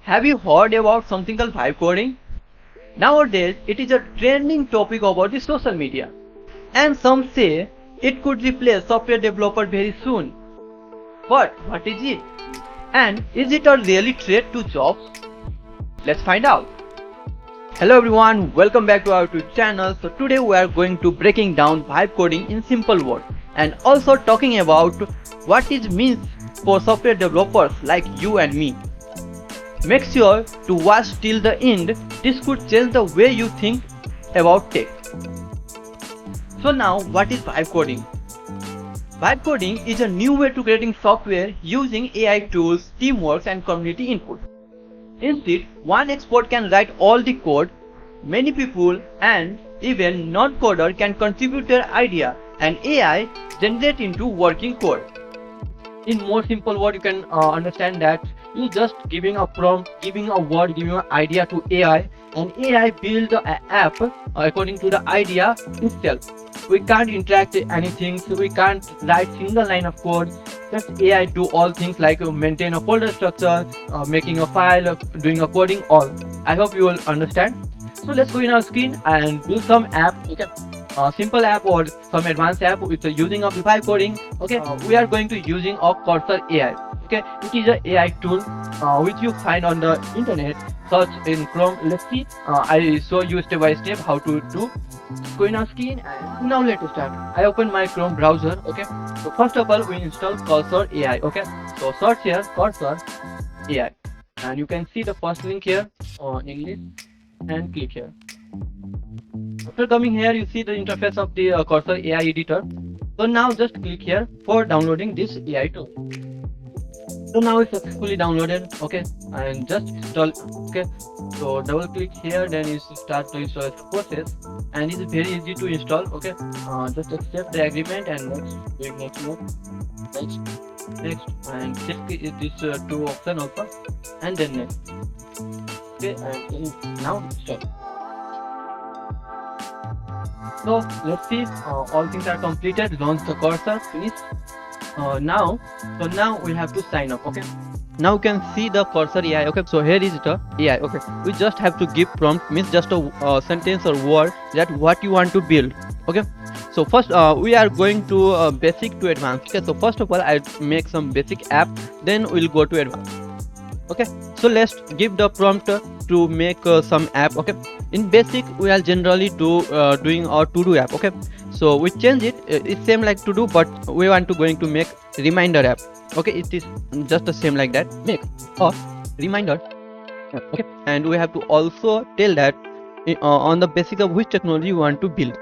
Have you heard about something called vibe coding? Nowadays, it is a trending topic about the social media. And some say it could replace software developer very soon. But what is it? And is it a really threat to jobs? Let's find out. Hello everyone, welcome back to our YouTube channel. So today we are going to breaking down vibe coding in simple words and also talking about what it means for software developers like you and me. Make sure to watch till the end. This could change the way you think about tech. So now, what is vibe coding? Vibe coding is a new way to creating software using AI tools, teamwork and community input. Instead, one expert can write all the code, many people and even non-coder can contribute their idea and AI generate into working code. In more simple word, you can understand that you just giving a prompt, giving a word, giving an idea to AI, and AI build the app according to the idea itself. We can't interact with anything, so we can't write single line of code. Just AI do all things like maintain a folder structure, making a file, doing a coding, all. I hope you will understand. So let's go in our screen and build some app. Okay. Simple app or some advanced app with the using of vibe coding. Okay, we are going to using of Cursor AI. Okay, it is a AI tool which you find on the internet. Search in Chrome. Let's see. I show you step by step how to do. Go in our screen and now let's start. I open my Chrome browser. Okay, so first of all we install Cursor AI. Okay, so search here Cursor AI and you can see the first link here on English and click here. After coming here, you see the interface of the Cursor AI editor. So now just click here for downloading this AI tool. So now it's successfully downloaded. Okay, and just install. Okay, so double click here, then you start to install the process, and it's very easy to install. Okay, just accept the agreement and next, doing next, and check this two option also, and then next. Okay, and now install. So let's see, all things are completed. Launch the Cursor, finish. Now we have to sign up. Okay, now you can see the Cursor AI. Okay, so here is the AI. Okay, we just have to give prompt, means just a sentence or word that what you want to build. Okay, so first we are going to basic to advanced. Okay, so first of all I make some basic app, then we'll go to advanced. Okay, so let's give the prompt to make some app. Okay, in basic we are generally doing our to-do app. Okay, so we change it. It's same like to do, but we want to going to make reminder app. Okay, it is just the same like that, make a reminder app. Okay, and we have to also tell that on the basic of which technology you want to build.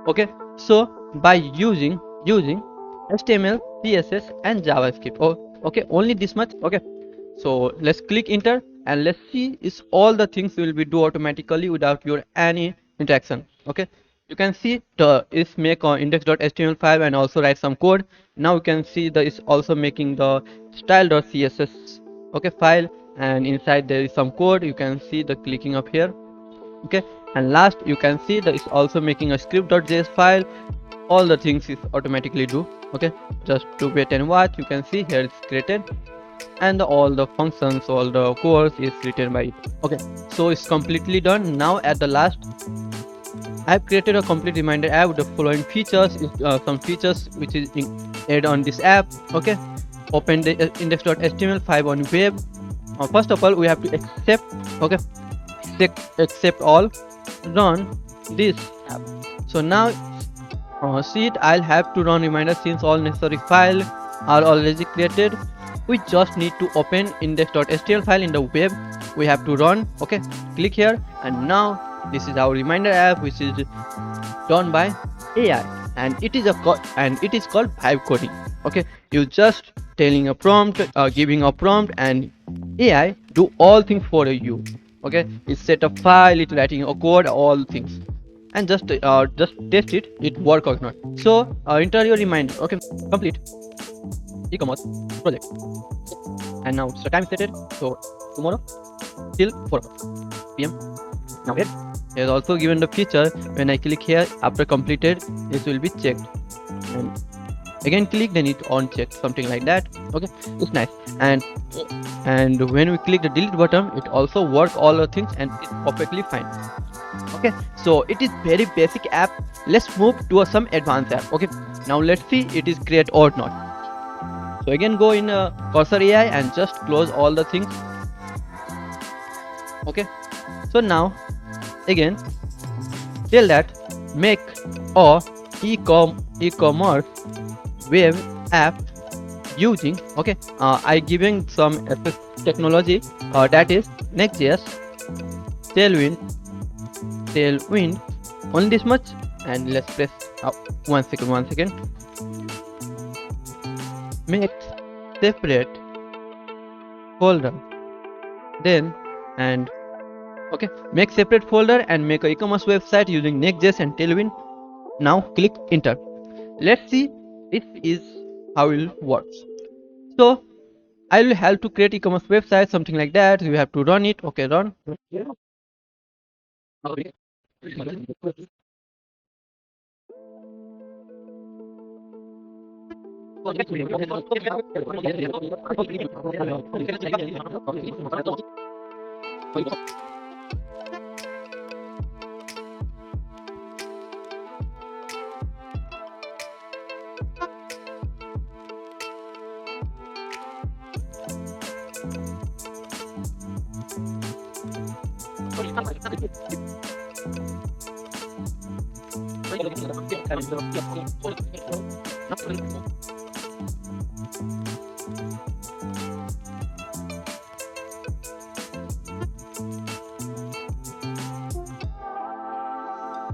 Okay, so by using HTML, CSS and JavaScript. Oh, okay, only this much. Okay, so let's click enter and let's see is all the things will be do automatically without your any interaction. Okay, you can see the is make index.html file and also write some code. Now you can see the is also making the style.css okay file, and inside there is some code. You can see the clicking up here. Okay, and last you can see that is also making a script.js file. All the things is automatically do. Okay, just to wait and watch. You can see here it's created and all the functions, all the course is written by it. Okay, so it's completely done. Now at the last I have created a complete reminder app with the following features. Some features which is add on this app. Okay, open the index.html file on web. First of all we have to accept. Okay, accept all, run this app. So now see it, I'll have to run reminder since all necessary file are already created. We just need to open index.html file in the web. We have to run. Okay, click here and now this is our reminder app which is done by AI and it is called vibe coding. Okay, you just telling a prompt, giving a prompt and AI do all things for you. Okay, it set a file, it writing a code, all things, and just test it work or not. So enter your reminder. Okay, complete e-commerce project, and now it's the time set it, so tomorrow till 4 PM. Now here is also given the feature when I click here after completed this will be checked, and again click, then it on check, something like that. Okay, it's nice. And when we click the delete button, it also work all the things and it's perfectly fine. Okay, so it is very basic app. Let's move to some advanced app. Okay, now let's see it is great or not. So again go in Cursor AI and just close all the things. Okay, so now again tell that make a e-commerce web app using, okay, I giving some technology that is Next.js, Tailwind, only this much. And let's press one second. Make separate folder, then and okay, make separate folder and make a e-commerce website using Next.js and Tailwind. Now click enter. Let's see this is how it works. So I will have to create e-commerce website, something like that. You have to run it. Okay, run.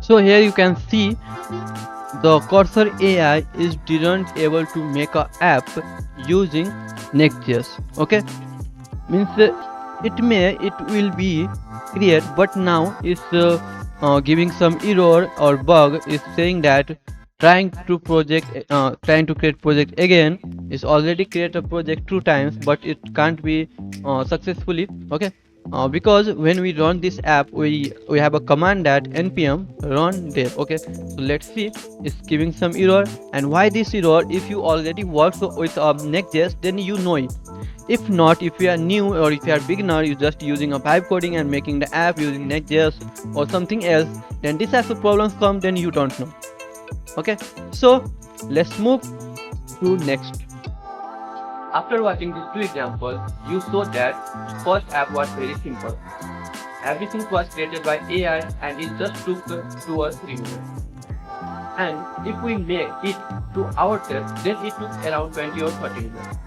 So here you can see the Cursor AI is didn't able to make a app using Next.js. Okay, means it will be create, but now it's giving some error or bug. Is saying that trying to create project again is already create a project 2 times, but it can't be successfully. Okay, because when we run this app, we have a command that npm run there. Okay, so let's see, it's giving some error. And why this error? If you already work with Next.js, then you know it. If not, if you are new or if you are beginner, you just using a vibe coding and making the app using Next.js or something else, then this type of problems come, then you don't know. Okay, so let's move to next. After watching these 2 examples, you saw that first app was very simple. Everything was created by AI and it just took 2 or 3 minutes. And if we make it to our test, then it took around 20 or 30 minutes.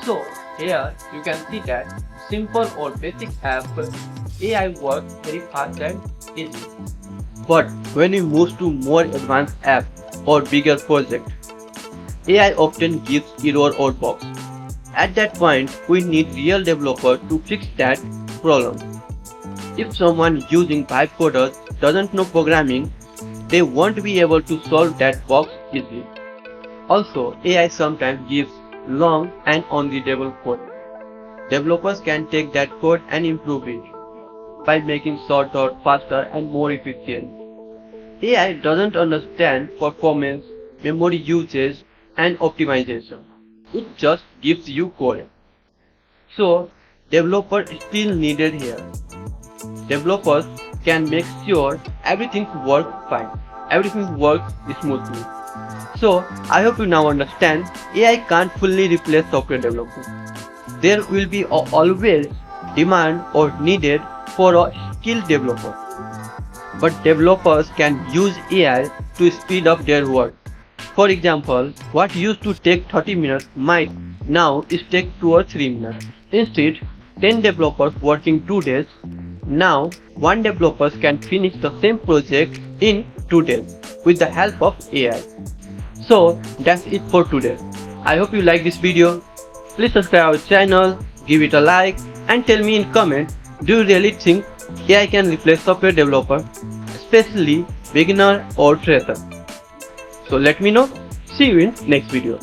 So here you can see that simple or basic app AI works very fast and easy. But when we move to more advanced app or bigger project, AI often gives error or bugs. At that point, we need real developer to fix that problem. If someone using vibe coders doesn't know programming, they won't be able to solve that bug easily. Also, AI sometimes gives long and unreadable code. Developers can take that code and improve it by making shorter, faster and more efficient. AI doesn't understand performance, memory usage and optimization. It just gives you code. So, developers still needed here. Developers can make sure everything works fine, everything works smoothly. So, I hope you now understand AI can't fully replace software development. There will be always demand or needed for a skilled developer. But developers can use AI to speed up their work. For example, what used to take 30 minutes might now take 2 or 3 minutes. Instead, 10 developers working 2 days, now 1 developer can finish the same project in 2 days with the help of AI. So that's it for today. I hope you like this video. Please subscribe our channel, give it a like and tell me in comment, do you really think AI can replace software developer, especially beginner or fresher? So let me know. See you in next video.